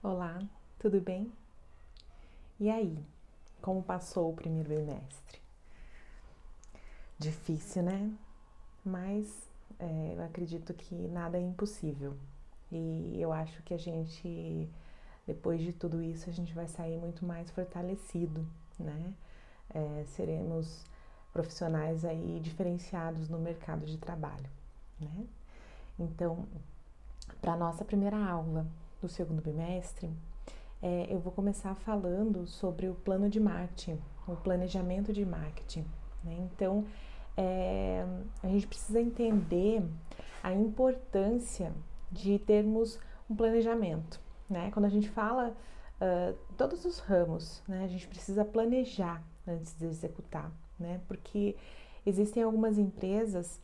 Olá, tudo bem? E aí, como passou o primeiro bimestre? Difícil, né? Mas eu acredito que nada é impossível. E eu acho que depois de tudo isso, a gente vai sair muito mais fortalecido, né? Seremos profissionais aí diferenciados no mercado de trabalho, né? Então, para a nossa primeira aula do segundo bimestre, eu vou começar falando sobre o plano de marketing, o planejamento de marketing, né? Então, a gente precisa entender a importância de termos um planejamento, né? Quando a gente fala todos os ramos, né? A gente precisa planejar antes de executar, né? Porque existem algumas empresas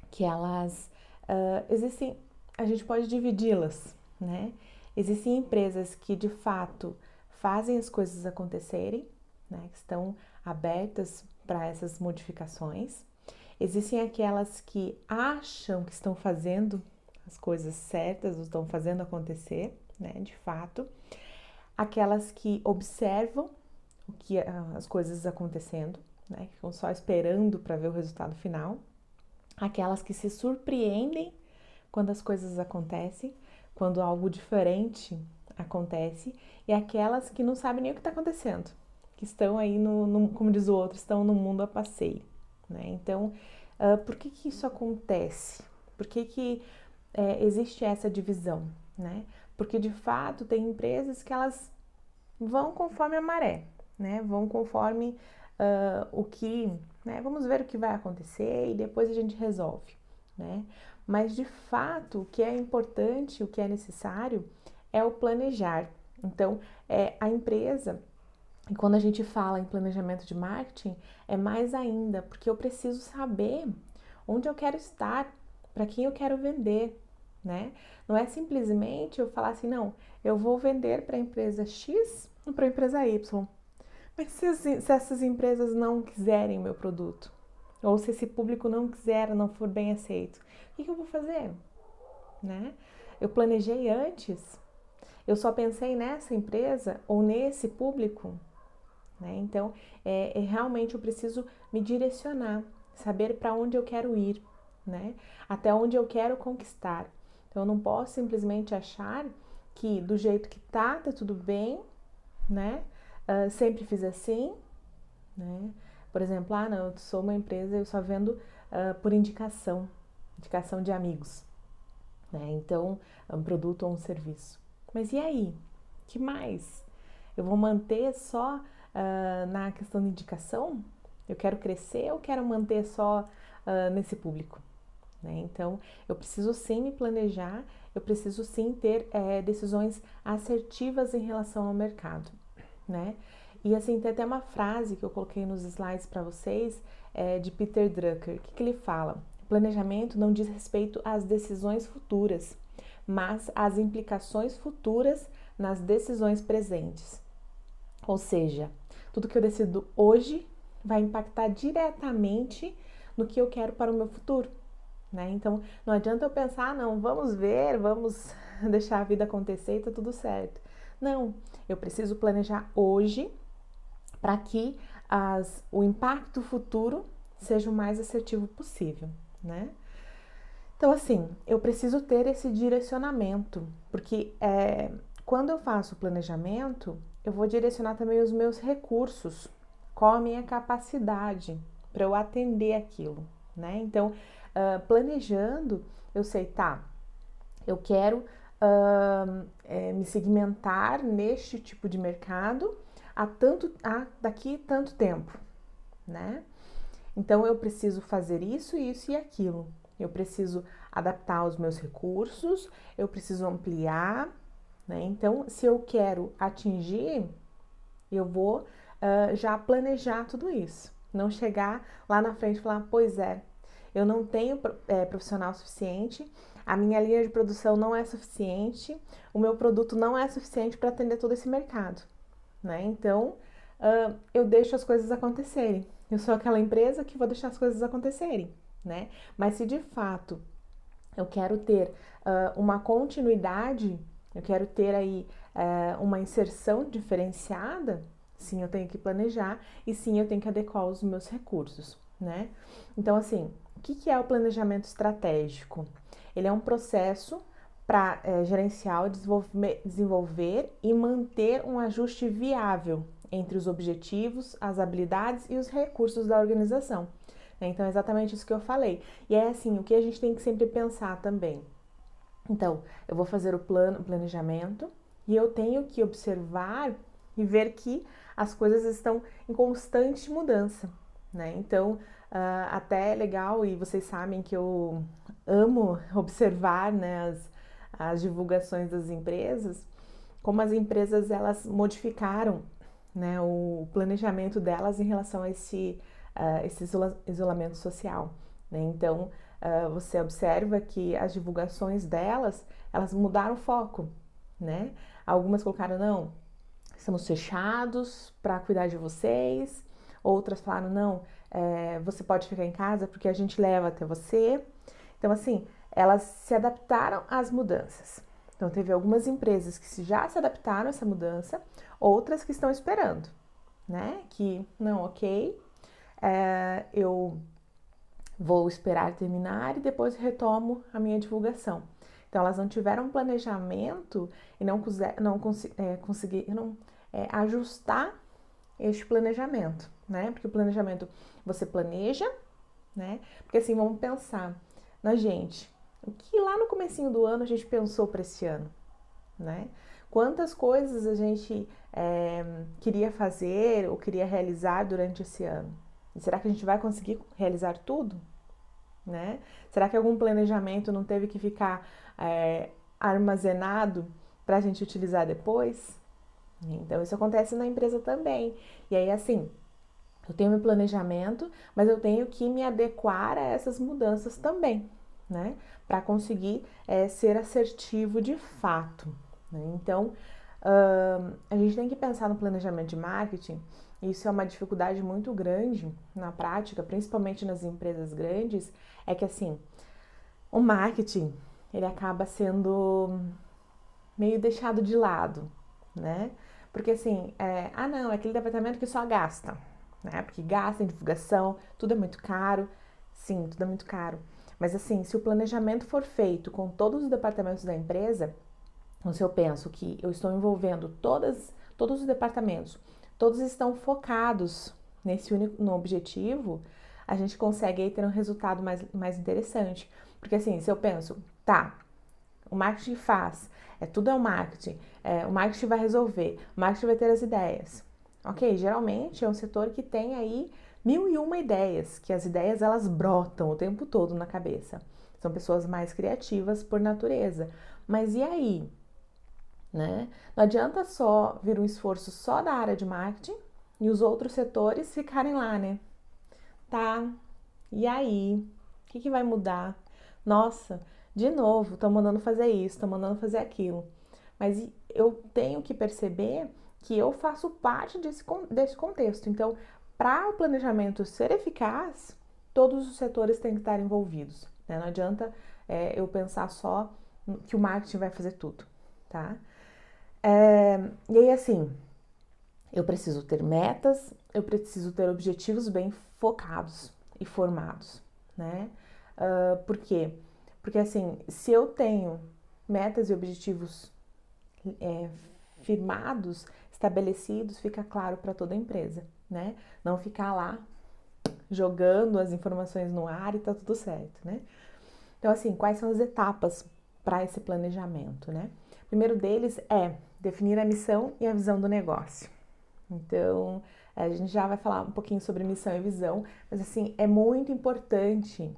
que elas existem, a gente pode dividi-las, né? Existem empresas que de fato fazem as coisas acontecerem, né? Que estão abertas para essas modificações. Existem aquelas que acham que estão fazendo as coisas certas, estão fazendo acontecer, né? De fato. Aquelas que observam as coisas acontecendo, né? Que ficam só esperando para ver o resultado final. Aquelas que se surpreendem quando as coisas acontecem, quando algo diferente acontece, e aquelas que não sabem nem o que está acontecendo, que estão aí, como diz o outro, estão no mundo a passeio, né? Então, por que isso acontece? Por que existe essa divisão, né? Porque, de fato, tem empresas que elas vão conforme a maré, né? Vão conforme né? Vamos ver o que vai acontecer e depois a gente resolve, né? Mas de fato, o que é importante, o que é necessário é o planejar. Então, a empresa, e quando a gente fala em planejamento de marketing, é mais ainda, porque eu preciso saber onde eu quero estar, para quem eu quero vender, né? Não é simplesmente eu falar assim, não, eu vou vender para a empresa X ou para a empresa Y. Mas se essas empresas não quiserem o meu produto, ou se esse público não quiser, não for bem aceito, o que eu vou fazer? Né? Eu planejei antes, eu só pensei nessa empresa ou nesse público, né? Então, realmente eu preciso me direcionar, saber para onde eu quero ir, né? Até onde eu quero conquistar. Então, eu não posso simplesmente achar que do jeito que tá tudo bem, né? Sempre fiz assim, né? Por exemplo, não, eu sou uma empresa, eu só vendo por indicação de amigos, né? Então, um produto ou um serviço. Mas e aí? Que mais? Eu vou manter só na questão de indicação? Eu quero crescer ou quero manter só nesse público? Né? Então, eu preciso sim me planejar, eu preciso sim ter decisões assertivas em relação ao mercado, né? E assim, tem até uma frase que eu coloquei nos slides para vocês, de Peter Drucker. O que ele fala? Planejamento não diz respeito às decisões futuras, mas às implicações futuras nas decisões presentes. Ou seja, tudo que eu decido hoje vai impactar diretamente no que eu quero para o meu futuro, né? Então, não adianta eu pensar, não, vamos ver, vamos deixar a vida acontecer e tá tudo certo. Não, eu preciso planejar hoje para que o impacto futuro seja o mais assertivo possível, né? Então, assim, eu preciso ter esse direcionamento, porque quando eu faço o planejamento, eu vou direcionar também os meus recursos, qual a minha capacidade para eu atender aquilo, né? Então, planejando, eu sei, tá, eu quero me segmentar neste tipo de mercado daqui tanto tempo, né? Então eu preciso fazer isso, isso e aquilo. Eu preciso adaptar os meus recursos, eu preciso ampliar, né? Então, se eu quero atingir, eu vou já planejar tudo isso. Não chegar lá na frente e falar, pois eu não tenho profissional suficiente, a minha linha de produção não é suficiente, o meu produto não é suficiente para atender todo esse mercado, né? Então, eu deixo as coisas acontecerem. Eu sou aquela empresa que vou deixar as coisas acontecerem, né? Mas se de fato eu quero ter uma continuidade, eu quero ter aí uma inserção diferenciada, sim, eu tenho que planejar e sim, eu tenho que adequar os meus recursos, né? Então, assim, o que é o planejamento estratégico? Ele é um processo para gerenciar, desenvolver e manter um ajuste viável entre os objetivos, as habilidades e os recursos da organização. Então, é exatamente isso que eu falei. E é assim, o que a gente tem que sempre pensar também. Então, eu vou fazer o planejamento e eu tenho que observar e ver que as coisas estão em constante mudança, né? Então, até é legal, e vocês sabem que eu amo observar, né, as divulgações das empresas, como as empresas elas modificaram, né, o planejamento delas em relação a esse isolamento social, né? Então, você observa que as divulgações delas, elas mudaram o foco, né? Algumas colocaram, não, estamos fechados para cuidar de vocês. Outras falaram, não, você pode ficar em casa porque a gente leva até você. Então, assim, elas se adaptaram às mudanças. Então, teve algumas empresas que já se adaptaram a essa mudança, outras que estão esperando, né? Que, não, ok, eu vou esperar terminar e depois retomo a minha divulgação. Então, elas não tiveram planejamento e não conseguiram ajustar este planejamento, né? Porque o planejamento, você planeja, né? Porque assim, vamos pensar na gente. O que lá no comecinho do ano a gente pensou para esse ano, né? Quantas coisas a gente queria fazer ou queria realizar durante esse ano? E será que a gente vai conseguir realizar tudo? Né? Será que algum planejamento não teve que ficar armazenado para a gente utilizar depois? Então, isso acontece na empresa também. E aí, assim, eu tenho meu planejamento, mas eu tenho que me adequar a essas mudanças também, né? Para conseguir ser assertivo de fato, né? Então, a gente tem que pensar no planejamento de marketing. Isso é uma dificuldade muito grande na prática, principalmente nas empresas grandes, é que assim, o marketing, ele acaba sendo meio deixado de lado, né? Porque assim, não, é aquele departamento que só gasta, né? Porque gasta em divulgação, tudo é muito caro, sim, tudo é muito caro. Mas assim, se o planejamento for feito com todos os departamentos da empresa, então, se eu penso que eu estou envolvendo todos os departamentos, todos estão focados nesse único objetivo, a gente consegue aí ter um resultado mais interessante. Porque assim, se eu penso, tá, o marketing faz, tudo é o marketing vai resolver, o marketing vai ter as ideias. Ok, geralmente é um setor que tem aí 1001 ideias, que as ideias elas brotam o tempo todo na cabeça. São pessoas mais criativas por natureza. Mas e aí? Né? Não adianta só vir um esforço só da área de marketing e os outros setores ficarem lá, né? Tá, e aí? O que vai mudar? Nossa, de novo, estão mandando fazer isso, estão mandando fazer aquilo. Mas eu tenho que perceber que eu faço parte desse contexto. Então, para o planejamento ser eficaz, todos os setores têm que estar envolvidos, né? Não adianta eu pensar só que o marketing vai fazer tudo, tá? E aí, assim, eu preciso ter metas, eu preciso ter objetivos bem focados e formados, né? Por quê? Porque, assim, se eu tenho metas e objetivos firmados, estabelecidos, fica claro para toda a empresa, né? Não ficar lá jogando as informações no ar e tá tudo certo, né? Então, assim, quais são as etapas para esse planejamento, né? O primeiro deles é definir a missão e a visão do negócio. Então, a gente já vai falar um pouquinho sobre missão e visão, mas assim, é muito importante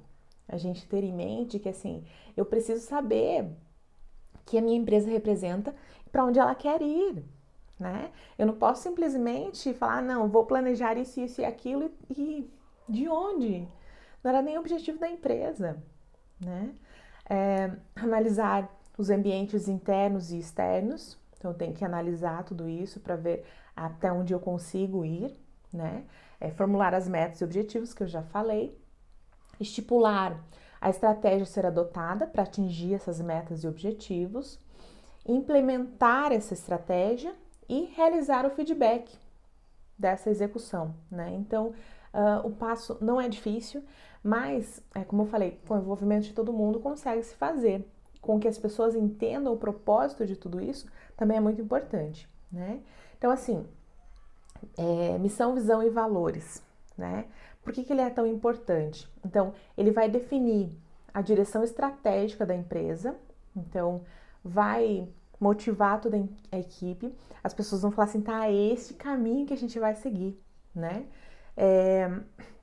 a gente ter em mente que assim, eu preciso saber que a minha empresa representa e para onde ela quer ir, né? Eu não posso simplesmente falar, não, vou planejar isso, isso e aquilo e de onde? Não era nem o objetivo da empresa, né? Analisar os ambientes internos e externos, então tem que analisar tudo isso para ver até onde eu consigo ir, né? Formular as metas e objetivos que eu já falei, estipular a estratégia a ser adotada para atingir essas metas e objetivos implementar essa estratégia e realizar o feedback dessa execução, né? Então, o passo não é difícil, mas, como eu falei, com o envolvimento de todo mundo consegue se fazer. Com que as pessoas entendam o propósito de tudo isso também é muito importante, né? Então, assim, missão, visão e valores, né? Por que ele é tão importante? Então, ele vai definir a direção estratégica da empresa, então, vai motivar toda a equipe, as pessoas vão falar assim, tá, é esse caminho que a gente vai seguir, né?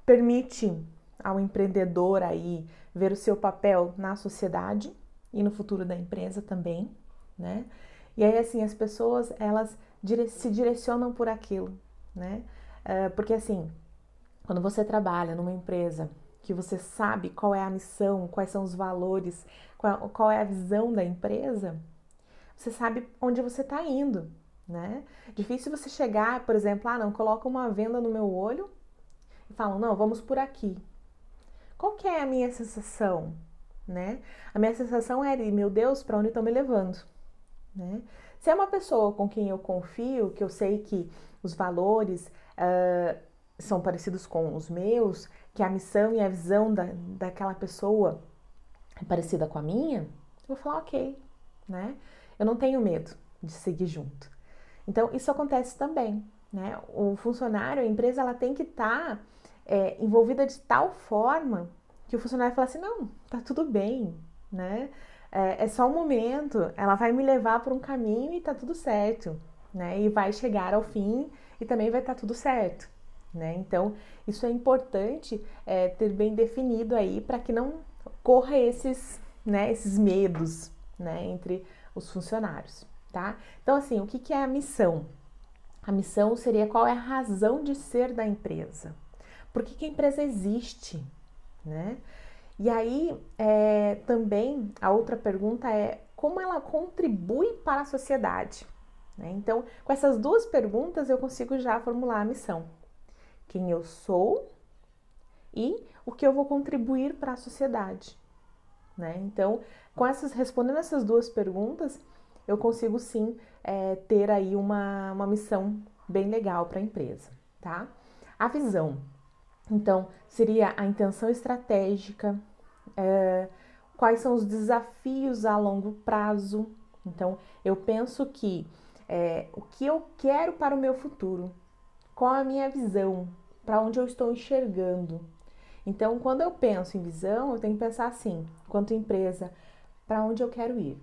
Permite ao empreendedor aí ver o seu papel na sociedade e no futuro da empresa também, né? E aí, assim, as pessoas, elas se direcionam por aquilo, né? Porque, assim, quando você trabalha numa empresa que você sabe qual é a missão, quais são os valores, qual é a visão da empresa, você sabe onde você está indo, né? Difícil você chegar, por exemplo, não, coloca uma venda no meu olho e falam, não, vamos por aqui. Qual que é a minha sensação, né? A minha sensação é, meu Deus, para onde estão me levando, né? Se é uma pessoa com quem eu confio, que eu sei que os valores são parecidos com os meus, que a missão e a visão daquela pessoa é parecida com a minha, eu vou falar ok, né? Eu não tenho medo de seguir junto. Então, isso acontece também, né? O funcionário, a empresa, ela tem que estar envolvida de tal forma que o funcionário fala assim, não, tá tudo bem, né? É só um momento, ela vai me levar por um caminho e tá tudo certo, né? E vai chegar ao fim e também vai estar tudo certo, né? Então, isso é importante ter bem definido aí para que não corra esses medos, né, entre os funcionários, tá? Então, assim, o que é a missão? A missão seria qual é a razão de ser da empresa. Por que a empresa existe, né? E aí, também, a outra pergunta é como ela contribui para a sociedade, né? Então, com essas duas perguntas, eu consigo já formular a missão. Quem eu sou e o que eu vou contribuir para a sociedade, né? Então, respondendo essas duas perguntas, eu consigo sim ter aí uma missão bem legal para a empresa, tá? A visão, então, seria a intenção estratégica, quais são os desafios a longo prazo. Então, eu penso que o que eu quero para o meu futuro, qual a minha visão, para onde eu estou enxergando. Então, quando eu penso em visão, eu tenho que pensar assim, quanto empresa, para onde eu quero ir.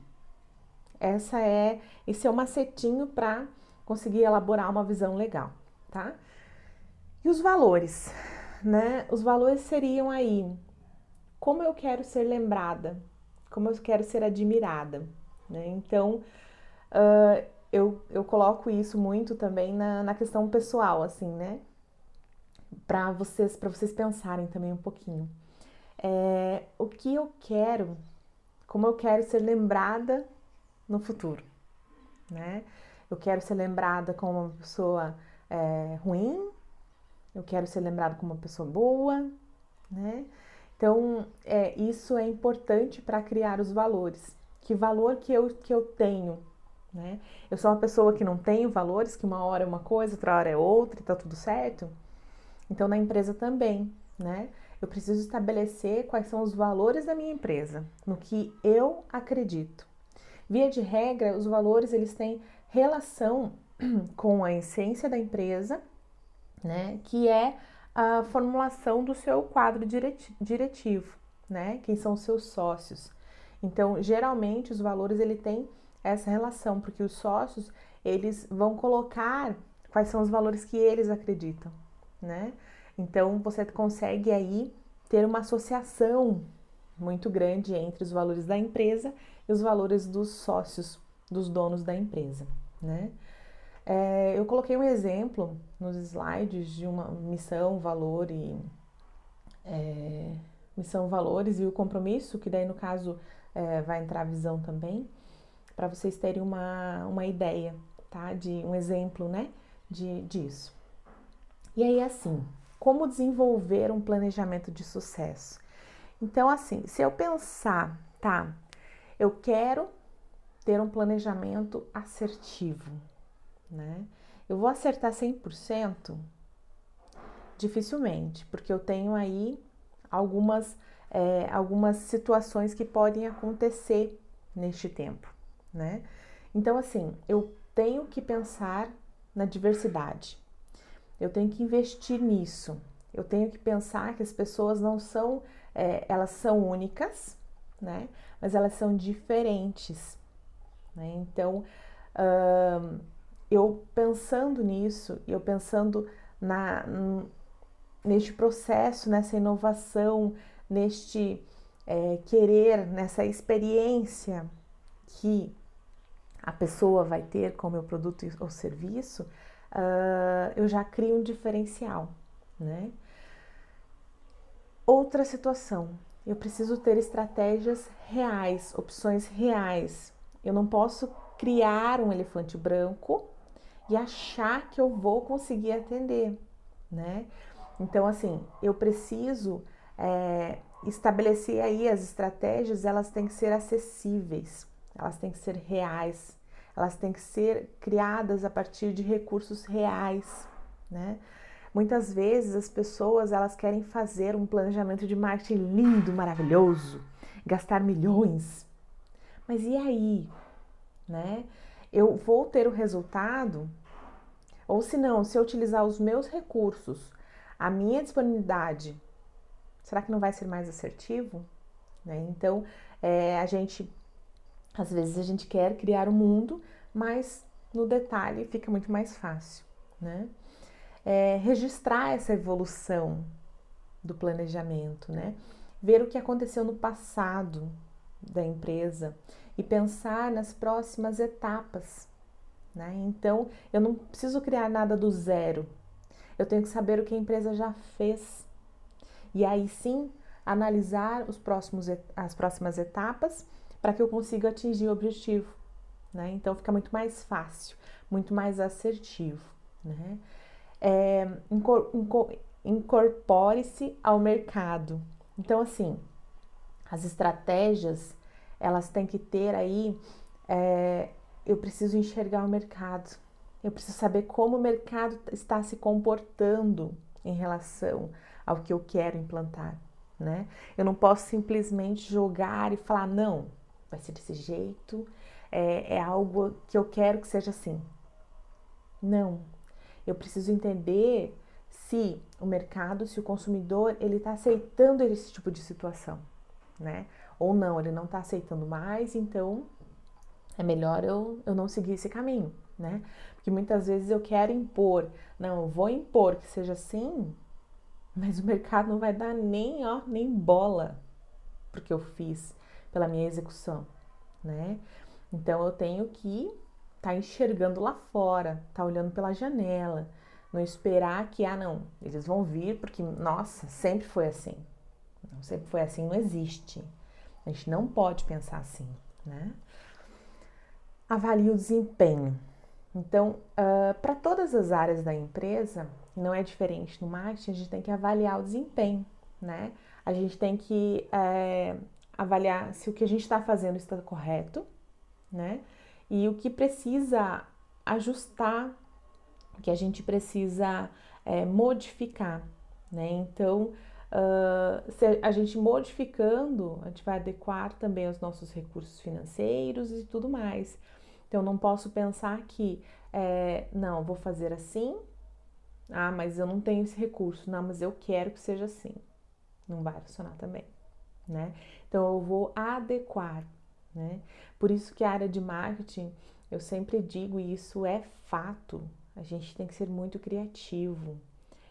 Esse é o macetinho para conseguir elaborar uma visão legal, tá? E os valores, né? Os valores seriam aí, como eu quero ser lembrada, como eu quero ser admirada, né? Então, eu coloco isso muito também na questão pessoal, assim, né? Para vocês pensarem também um pouquinho. O que eu quero, como eu quero ser lembrada no futuro, né? Eu quero ser lembrada como uma pessoa ruim, eu quero ser lembrada como uma pessoa boa, né? Então, isso é importante para criar os valores. Que valor que eu tenho, né? Eu sou uma pessoa que não tenho valores, que uma hora é uma coisa, outra hora é outra e tá tudo certo. Então, na empresa também, né? Eu preciso estabelecer quais são os valores da minha empresa, no que eu acredito. Via de regra, os valores eles têm relação com a essência da empresa, né? Que é a formulação do seu quadro diretivo, né? Quem são os seus sócios. Então, geralmente, os valores ele tem essa relação, porque os sócios eles vão colocar quais são os valores que eles acreditam, né? Então, você consegue aí ter uma associação muito grande entre os valores da empresa e os valores dos sócios, dos donos da empresa, né? Eu coloquei um exemplo nos slides de uma missão, valor e missão, valores e o compromisso, que daí no caso vai entrar a visão também, para vocês terem uma ideia, tá? De um exemplo, né? Disso. E aí, assim, como desenvolver um planejamento de sucesso? Então, assim, se eu pensar, tá, eu quero ter um planejamento assertivo, né? Eu vou acertar 100%? Dificilmente, porque eu tenho aí algumas situações que podem acontecer neste tempo, né? Então, assim, eu tenho que pensar na diversidade, eu tenho que investir nisso, eu tenho que pensar que as pessoas não são, elas são únicas, né? Mas elas são diferentes, né? Então, eu pensando nisso, eu pensando neste processo, nessa inovação, neste querer, nessa experiência que a pessoa vai ter com o meu produto ou serviço, eu já crio um diferencial, né? Outra situação, eu preciso ter estratégias reais, opções reais. Eu não posso criar um elefante branco e achar que eu vou conseguir atender, né? Então, assim, eu preciso estabelecer aí as estratégias, elas têm que ser acessíveis, elas têm que ser reais, elas têm que ser criadas a partir de recursos reais, né? Muitas vezes as pessoas, elas querem fazer um planejamento de marketing lindo, maravilhoso, gastar milhões. Mas e aí, né? Eu vou ter o resultado? Ou se não, se eu utilizar os meus recursos, a minha disponibilidade, será que não vai ser mais assertivo? Né? Então, às vezes a gente quer criar um mundo, mas no detalhe fica muito mais fácil, né? Registrar essa evolução do planejamento, né? Ver o que aconteceu no passado da empresa e pensar nas próximas etapas, né? Então, eu não preciso criar nada do zero. Eu tenho que saber o que a empresa já fez. E aí sim, analisar as próximas etapas para que eu consiga atingir o objetivo, né? Então, fica muito mais fácil, muito mais assertivo, né? Incorpore-se ao mercado. Então, assim, as estratégias, elas têm que ter aí, eu preciso enxergar o mercado, eu preciso saber como o mercado está se comportando em relação ao que eu quero implantar, né? Eu não posso simplesmente jogar e falar, não, vai ser desse jeito, é algo que eu quero que seja assim. Não, eu preciso entender se o mercado, se o consumidor, ele está aceitando esse tipo de situação, né? Ou não, ele não está aceitando mais, então é melhor eu não seguir esse caminho, né? Porque muitas vezes eu quero impor, não, eu vou impor que seja assim, mas o mercado não vai dar nem bola porque eu fiz, pela minha execução, né? Então eu tenho que estar enxergando lá fora, estar olhando pela janela, não esperar que, não, eles vão vir porque, nossa, sempre foi assim. Não, sempre foi assim, não existe. A gente não pode pensar assim, né? Avalie o desempenho. Então, para todas as áreas da empresa, não é diferente no marketing, a gente tem que avaliar o desempenho, né? A gente tem que avaliar se o que a gente está fazendo está correto, né? E o que precisa ajustar, o que a gente precisa modificar, né? Então, se a gente modificando, a gente vai adequar também os nossos recursos financeiros e tudo mais. Então, não posso pensar que, não, vou fazer assim, mas eu não tenho esse recurso, não, mas eu quero que seja assim. Não vai funcionar também, né? Então, eu vou adequar, né? Por isso que a área de marketing, eu sempre digo, e isso é fato, a gente tem que ser muito criativo.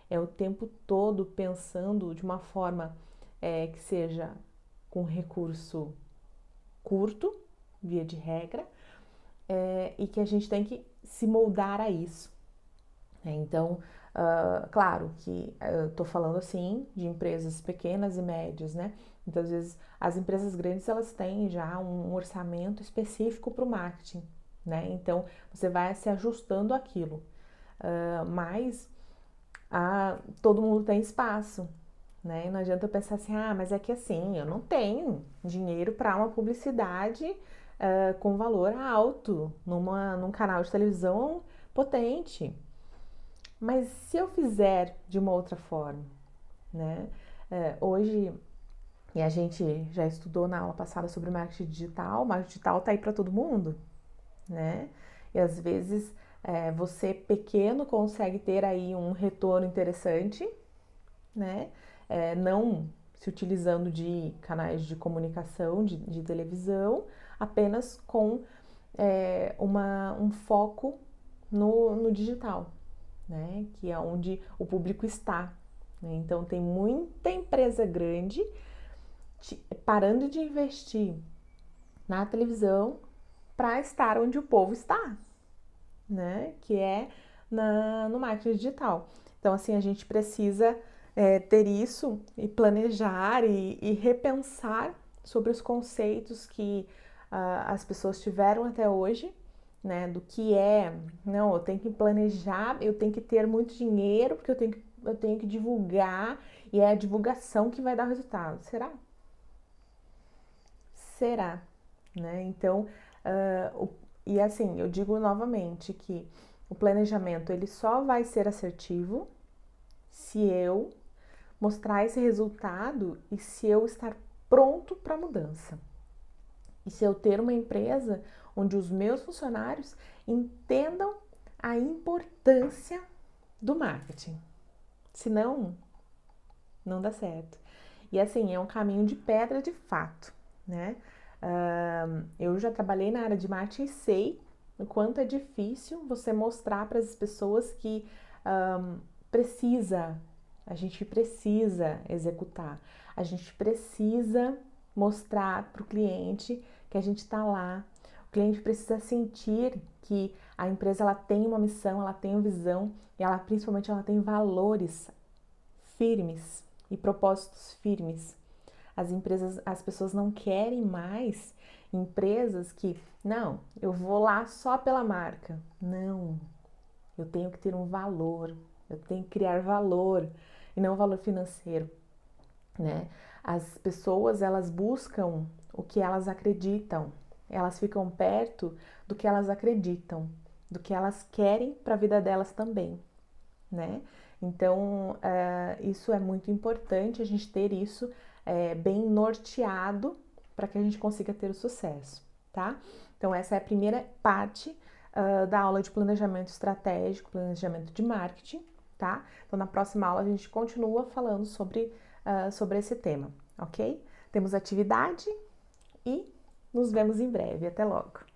É o tempo todo pensando de uma forma que seja com recurso curto, via de regra, e que a gente tem que se moldar a isso. Então, claro que eu estou falando assim de empresas pequenas e médias, né? Muitas vezes as empresas grandes elas têm já um orçamento específico para o marketing, né? Então você vai se ajustando àquilo, mas todo mundo tem espaço, né? Não adianta eu pensar assim, mas é que assim, eu não tenho dinheiro para uma publicidade com valor alto, num canal de televisão potente. Mas se eu fizer de uma outra forma, né? Hoje, e a gente já estudou na aula passada sobre marketing digital, o marketing digital tá aí para todo mundo, né? E às vezes você pequeno consegue ter aí um retorno interessante, né? Não se utilizando de canais de comunicação, de televisão, apenas com um foco no digital, né? Que é onde o público está. Né? Então tem muita empresa grande parando de investir na televisão para estar onde o povo está, né? Que é no marketing digital. Então, assim, a gente precisa ter isso e planejar e repensar sobre os conceitos que as pessoas tiveram até hoje, né? Do que não, eu tenho que planejar, eu tenho que ter muito dinheiro, porque eu tenho que divulgar, e é a divulgação que vai dar o resultado. Será? Será? Né? Então, e assim, eu digo novamente que o planejamento ele só vai ser assertivo se eu mostrar esse resultado e se eu estar pronto para a mudança. E se eu ter uma empresa onde os meus funcionários entendam a importância do marketing. Senão, não dá certo. E assim, é um caminho de pedra de fato, né? Eu já trabalhei na área de marketing e sei o quanto é difícil você mostrar para as pessoas que a gente precisa executar, a gente precisa mostrar para o cliente que a gente está lá. O cliente precisa sentir que a empresa ela tem uma missão, ela tem uma visão e ela principalmente ela tem valores firmes e propósitos firmes. As pessoas não querem mais empresas que, não, eu vou lá só pela marca. Não, eu tenho que ter um valor, eu tenho que criar valor e não valor financeiro, né? As pessoas, elas buscam o que elas acreditam, elas ficam perto do que elas acreditam, do que elas querem para a vida delas também, né? Então, isso é muito importante, a gente ter isso bem norteado para que a gente consiga ter o sucesso, tá? Então, essa é a primeira parte da aula de planejamento estratégico, planejamento de marketing, tá? Então, na próxima aula a gente continua falando sobre esse tema, ok? Temos atividade e nos vemos em breve. Até logo!